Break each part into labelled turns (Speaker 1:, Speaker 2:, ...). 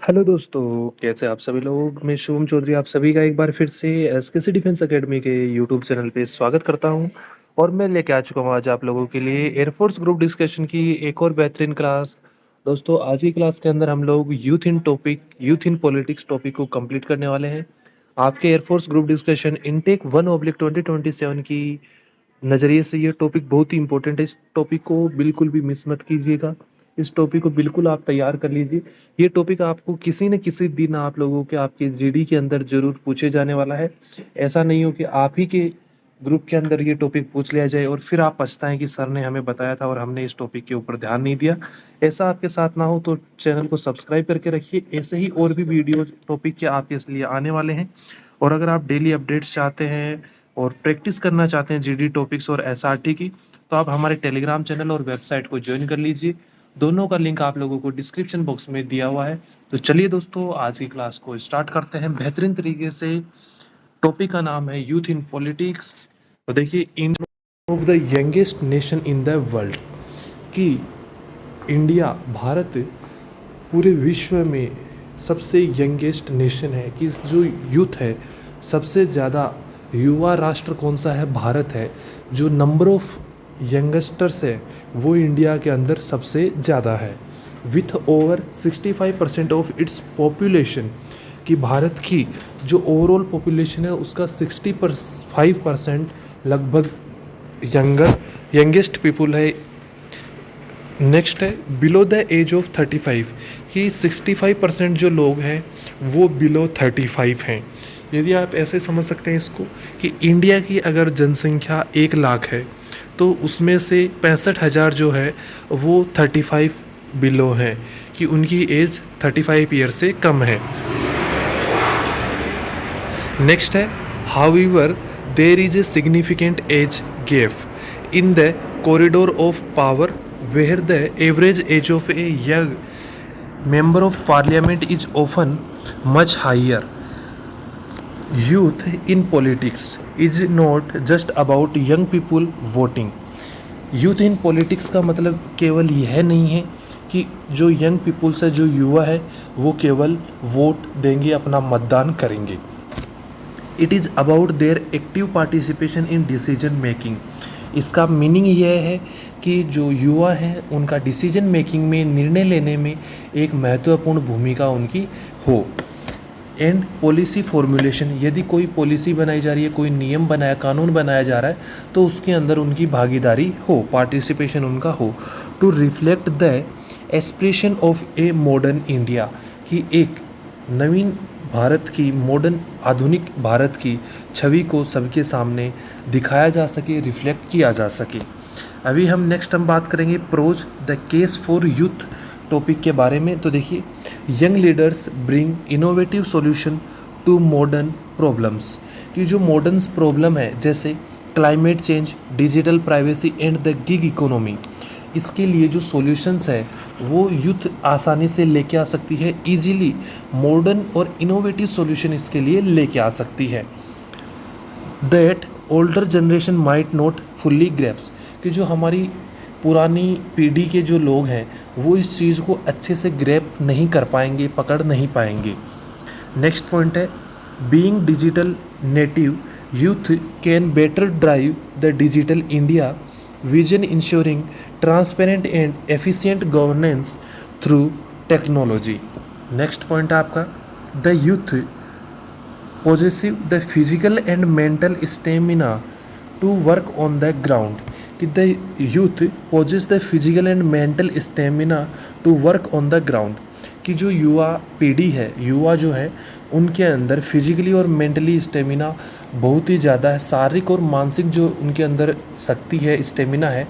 Speaker 1: Hello दोस्तों, कैसे आप सभी लोग। मैं शुभम चौधरी आप सभी का एक बार फिर से एसकेसी डिफेंस एकेडमी के यूट्यूब चैनल पे स्वागत करता हूं। और मैं लेके आ चुका हूं आज आप लोगों के लिए एयरफोर्स ग्रुप डिस्कशन की एक और बेहतरीन क्लास। दोस्तों, आज की क्लास के अंदर हम लोग यूथ इन पॉलिटिक्स टॉपिक को कंप्लीट करने वाले हैं। आपके एयरफोर्स ग्रुप डिस्कशन इनटेक 1/2027 की नज़रिए से ये टॉपिक बहुत ही इंपॉर्टेंट है। इस टॉपिक को बिल्कुल भी मिस मत कीजिएगा। इस टॉपिक को बिल्कुल आप तैयार कर लीजिए। ये टॉपिक आपको किसी न किसी दिन आप लोगों के आपके जीडी के अंदर ज़रूर पूछे जाने वाला है। ऐसा नहीं हो कि आप ही के ग्रुप के अंदर ये टॉपिक पूछ लिया जाए और फिर आप पछताएं कि सर ने हमें बताया था और हमने इस टॉपिक के ऊपर ध्यान नहीं दिया। ऐसा आपके साथ ना हो तो चैनल को सब्सक्राइब करके रखिए। ऐसे ही और भी वीडियो टॉपिक के आपके लिए आने वाले हैं। और अगर आप डेली अपडेट्स चाहते हैं और प्रैक्टिस करना चाहते हैं जीडी टॉपिक्स और एसआरटी की, तो आप हमारे टेलीग्राम चैनल और वेबसाइट को ज्वाइन कर लीजिए। दोनों का लिंक आप लोगों को डिस्क्रिप्शन बॉक्स में दिया हुआ है। तो चलिए दोस्तों, आज की क्लास को स्टार्ट करते हैं बेहतरीन तरीके से। टॉपिक का नाम है यूथ इन पॉलिटिक्स। तो देखिए, India of the youngest nation in the world, कि इंडिया भारत पूरे विश्व में सबसे यंगेस्ट नेशन है, कि जो यूथ है सबसे ज़्यादा युवा राष्ट्र कौन सा है, भारत है। जो नंबर ऑफ यंगस्टर्स है वो इंडिया के अंदर सबसे ज़्यादा है, with over 65% of its population. कि भारत की जो ओवरऑल पॉपुलेशन है उसका 65% लगभग यंगेस्ट पीपुल है। नेक्स्ट है बिलो द एज ऑफ 35, कि 65% जो लोग हैं वो बिलो 35 हैं। यदि आप ऐसे समझ सकते हैं इसको, कि इंडिया की अगर जनसंख्या 1 लाख है तो उसमें से 65,000 जो है वो 35 बिलो हैं, कि उनकी एज 35 ईयर से कम है। नेक्स्ट है however there is a significant age gap in the corridor of power where the average age of a young member of parliament is often much higher. Youth in politics is not just about young people voting. Youth in politics का मतलब केवल यह नहीं है कि जो young people's है, जो युवा है, वो केवल वोट देंगे, अपना मतदान करेंगे। It is about their active participation in decision making. इसका मीनिंग यह है कि जो युवा हैं उनका डिसीजन मेकिंग में, निर्णय लेने में एक महत्वपूर्ण भूमिका उनकी हो। एंड पॉलिसी फॉर्मुलेशन, यदि कोई पॉलिसी बनाई जा रही है, कोई नियम बनाया, कानून बनाया जा रहा है, तो उसके अंदर उनकी भागीदारी हो, पार्टिसिपेशन उनका हो। To reflect the aspiration of a modern India, कि एक नवीन भारत की, मॉडर्न आधुनिक भारत की छवि को सबके सामने दिखाया जा सके, रिफ्लेक्ट किया जा सके। अभी हम बात करेंगे pros the case for youth topic के बारे में। तो देखिए, young leaders bring innovative solution to modern problems, कि जो मॉडर्न प्रॉब्लम है जैसे climate change, digital privacy and the gig economy, इसके लिए जो सॉल्यूशंस है वो यूथ आसानी से लेके आ सकती है, इजीली मॉडर्न और इनोवेटिव सॉल्यूशन इसके लिए लेके आ सकती है। That older generation might not fully grasps, कि जो हमारी पुरानी पीढ़ी के जो लोग हैं वो इस चीज़ को अच्छे से ग्रैप नहीं कर पाएंगे, पकड़ नहीं पाएंगे। नेक्स्ट पॉइंट है being digital native youth can better drive the digital India vision, ensuring transparent and efficient governance through technology. Next point है आपका the youth possessive the physical and mental stamina to work on the ground, कि the youth possess the physical and mental stamina to work on the ground, कि जो युवा पीढ़ी है, युवा जो है, उनके अंदर फिजिकली और मेंटली स्टेमिना बहुत ही ज़्यादा है। शारीरिक और मानसिक जो उनके अंदर शक्ति है, स्टेमिना है,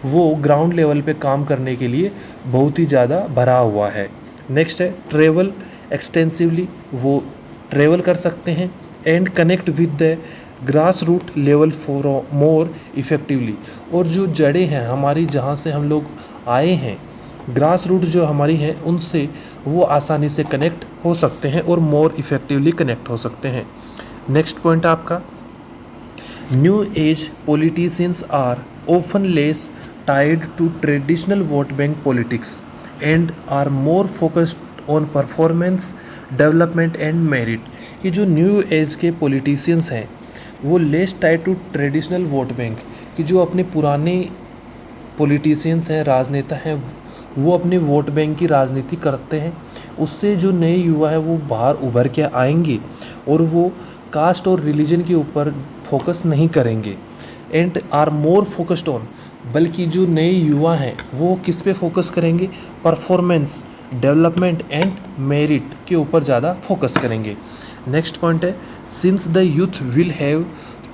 Speaker 1: वो ग्राउंड लेवल पे काम करने के लिए बहुत ही ज़्यादा भरा हुआ है। नेक्स्ट है ट्रेवल एक्सटेंसिवली, वो ट्रेवल कर सकते हैं। And connect with the grass root level for more effectively, और जो जड़ें हैं हमारी, जहाँ से हम लोग आए हैं, ग्रास रूट जो हमारी हैं, उनसे वो आसानी से कनेक्ट हो सकते हैं और मोर इफ़ेक्टिवली कनेक्ट हो सकते हैं। नेक्स्ट पॉइंट आपका new age politicians are often tied to traditional vote bank politics and are more focused on performance, development and merit. कि जो न्यू एज के पॉलिटिशियंस हैं वो less tied to traditional vote bank, कि जो अपने पुराने पॉलिटिशियंस हैं, राजनेता हैं, वो अपने वोट बैंक की राजनीति करते हैं। उससे जो नए युवा हैं वो बाहर उभर के आएंगे और वो कास्ट और रिलीजन के ऊपर फोकस नहीं करेंगे and are more focused on, बल्कि जो नए युवा हैं वो किस पे फोकस करेंगे, परफॉर्मेंस, डेवलपमेंट एंड मेरिट के ऊपर ज़्यादा फोकस करेंगे। नेक्स्ट पॉइंट है, since the youth will have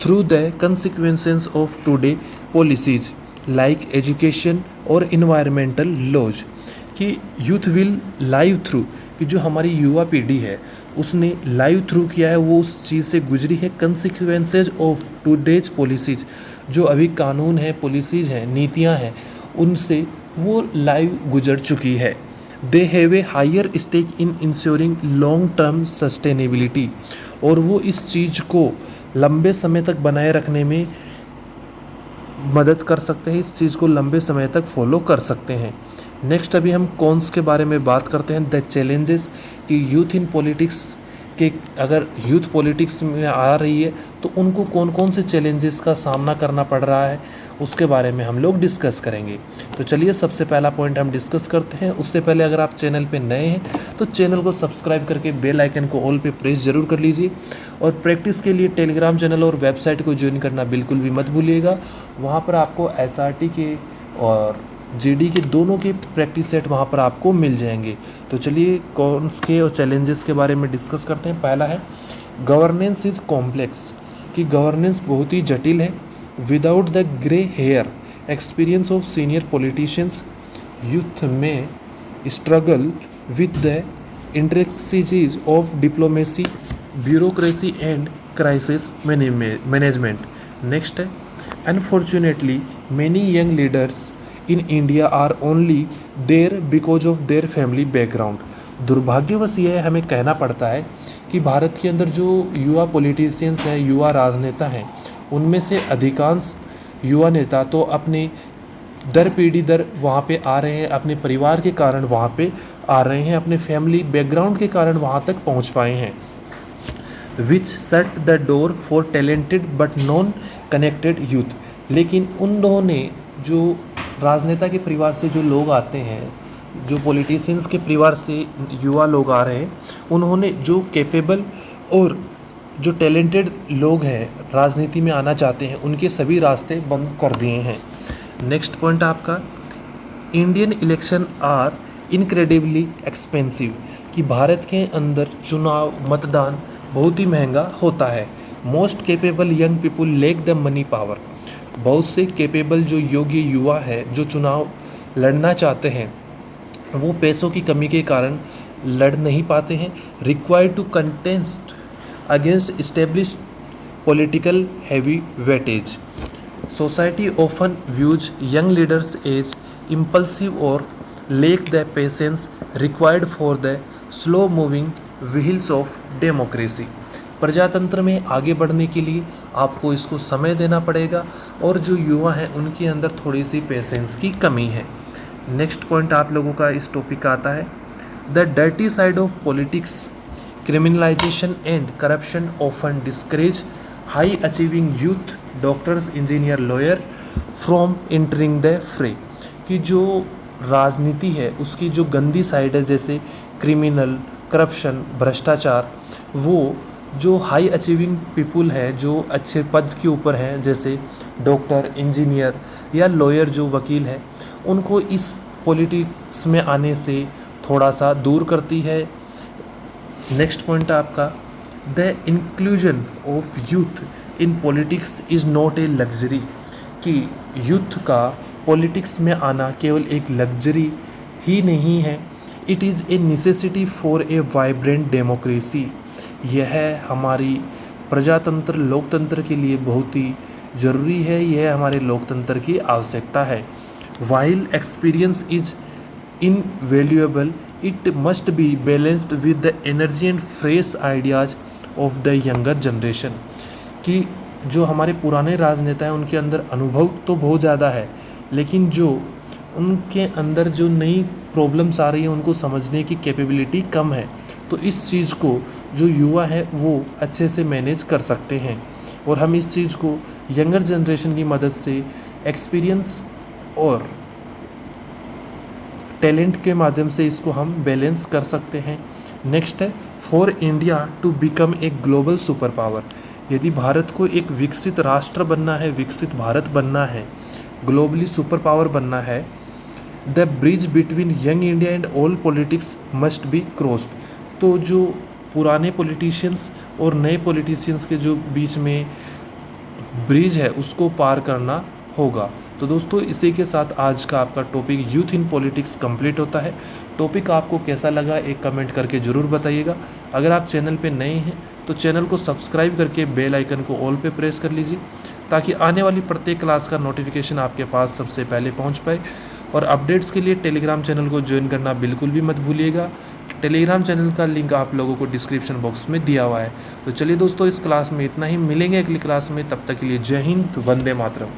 Speaker 1: through the consequences of today policies like education और इन्वायरमेंटल लॉज। कि यूथ विल लाइव थ्रू, कि जो हमारी युवा पीढ़ी है उसने लाइव थ्रू किया है, वो उस चीज़ से गुजरी है, कंसिक्वेंसेज ऑफ टुडेज पॉलिसीज, जो अभी कानून है, पॉलिसीज़ हैं, नीतियां हैं, उनसे वो लाइव गुजर चुकी है। They have a higher stake in insuring long term sustainability, और वो इस चीज़ को लंबे समय तक बनाए रखने में मदद कर सकते हैं, इस चीज़ को लंबे समय तक फॉलो कर सकते हैं। नेक्स्ट अभी हम कॉन्स के बारे में बात करते हैं, द चैलेंजेस, कि यूथ इन पॉलिटिक्स के, अगर यूथ पॉलिटिक्स में आ रही है तो उनको कौन कौन से चैलेंजेस का सामना करना पड़ रहा है, उसके बारे में हम लोग डिस्कस करेंगे। तो चलिए सबसे पहला पॉइंट हम डिस्कस करते हैं। उससे पहले अगर आप चैनल पे नए हैं तो चैनल को सब्सक्राइब करके बेल आइकन को ऑल पे प्रेस ज़रूर कर लीजिए, और प्रैक्टिस के लिए टेलीग्राम चैनल और वेबसाइट को ज्वाइन करना बिल्कुल भी मत भूलिएगा। वहाँ पर आपको SRT के और GD के दोनों के प्रैक्टिस सेट वहाँ पर आपको मिल जाएंगे। तो चलिए कॉन्स के और चैलेंजेस के बारे में डिस्कस करते हैं। पहला है, गवर्नेंस इज़ कॉम्प्लेक्स, कि गवर्नेंस बहुत ही जटिल है। Without the grey hair experience of senior politicians, youth may struggle with the intricacies of diplomacy, bureaucracy and crisis management. Next है, unfortunately many young leaders in India are only there because of their family background. दुर्भाग्यवश यह हमें कहना पड़ता है कि भारत के अंदर जो युवा पॉलिटिशियंस हैं, युवा राजनेता हैं, उनमें से अधिकांश युवा नेता तो अपने दर पीढ़ी दर वहाँ पे आ रहे हैं, अपने परिवार के कारण वहाँ पे आ रहे हैं, अपने फैमिली बैकग्राउंड के कारण वहाँ तक पहुँच पाए हैं, which shut the door for talented but non connected youth. लेकिन उन लोगों ने, जो राजनेता के परिवार से जो लोग आते हैं, जो पॉलिटिशियंस के परिवार से युवा लोग आ रहे हैं, उन्होंने जो कैपेबल और जो टैलेंटेड लोग हैं, राजनीति में आना चाहते हैं, उनके सभी रास्ते बंद कर दिए हैं। नेक्स्ट पॉइंट आपका, Indian election are incredibly expensive, कि भारत के अंदर चुनाव, मतदान बहुत ही महंगा होता है। Most capable young people lake the money power, बहुत से कैपेबल जो योग्य युवा है जो चुनाव लड़ना चाहते हैं वो पैसों की कमी के कारण लड़ नहीं पाते हैं। Required to contest against established political heavy weightage, society often views young leaders as impulsive और lack the patience required for the slow moving wheels of democracy. प्रजातंत्र में आगे बढ़ने के लिए आपको इसको समय देना पड़ेगा, और जो युवा हैं उनके अंदर थोड़ी सी पेशेंस की कमी है। नेक्स्ट पॉइंट आप लोगों का इस टॉपिक का आता है, the dirty side of politics, criminalisation and corruption often discourage high achieving youth, doctors, engineer, lawyer from entering the फ्रे। कि जो राजनीति है उसकी जो गंदी साइड है, जैसे क्रिमिनल, करप्शन, भ्रष्टाचार, वो जो हाई अचीविंग पीपुल है, जो अच्छे पद के ऊपर हैं, जैसे डॉक्टर, इंजीनियर या लॉयर जो वकील है, उनको इस पॉलिटिक्स में आने से थोड़ा सा दूर करती है। नेक्स्ट पॉइंट आपका, the inclusion of youth in politics is not a luxury, कि यूथ का पॉलिटिक्स में आना केवल एक लग्जरी ही नहीं है, it is a necessity for a vibrant democracy. यह हमारी प्रजातंत्र, लोकतंत्र के लिए बहुत ही ज़रूरी है, यह हमारे लोकतंत्र की आवश्यकता है। While experience is invaluable, it must be balanced with the energy and fresh ideas of the younger generation. कि जो हमारे पुराने राजनेता हैं उनके अंदर अनुभव तो बहुत ज़्यादा है, लेकिन जो उनके अंदर जो नई प्रॉब्लम्स आ रही है उनको समझने की कैपेबिलिटी कम है। तो इस चीज़ को जो युवा है वो अच्छे से मैनेज कर सकते हैं, और हम इस चीज़ को यंगर जनरेशन की मदद से एक्सपीरियंस और टैलेंट के माध्यम से इसको हम बैलेंस कर सकते हैं। नेक्स्ट है, for India to become a global super power. यदि भारत को एक विकसित राष्ट्र बनना है, विकसित भारत बनना है, ग्लोबली सुपर पावर बनना है, the bridge between young India and old politics must be crossed. तो जो पुराने पॉलिटिशियंस और नए पॉलिटिशियंस के जो बीच में ब्रिज है उसको पार करना होगा। तो दोस्तों इसी के साथ आज का आपका topic youth in politics complete होता है। टॉपिक आपको कैसा लगा एक कमेंट करके ज़रूर बताइएगा। अगर आप चैनल पे नए हैं तो चैनल को सब्सक्राइब करके बेल आइकन को ऑल पे प्रेस कर लीजिए, ताकि आने वाली प्रत्येक क्लास का नोटिफिकेशन आपके पास सबसे पहले पहुंच पाए। और अपडेट्स के लिए टेलीग्राम चैनल को ज्वाइन करना बिल्कुल भी मत भूलिएगा। टेलीग्राम चैनल का लिंक आप लोगों को डिस्क्रिप्शन बॉक्स में दिया हुआ है। तो चलिए दोस्तों, इस क्लास में इतना ही, मिलेंगे अगली क्लास में, तब तक के लिए जय हिंद, वंदे मातरम।